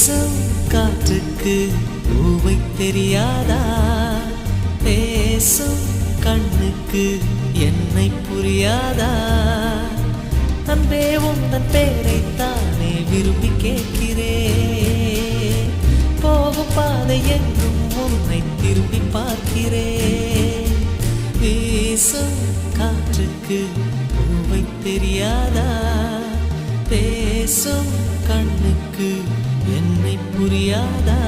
வீசும் காற்றுக்கு பூவை தெரியாதா? பேசும் கண்ணுக்கு என்னை புரியாதா? அன்பே உந்தன் பேரைத்தானே விரும்பி கேட்கிறேன். போகும் பாதை எங்கும் உன்னை திரும்பி பார்க்கிறேன். வீசும் காற்றுக்கு பூவை தெரியாதா? பேசும் கண்ணுக்கு என்னை புரியாதா?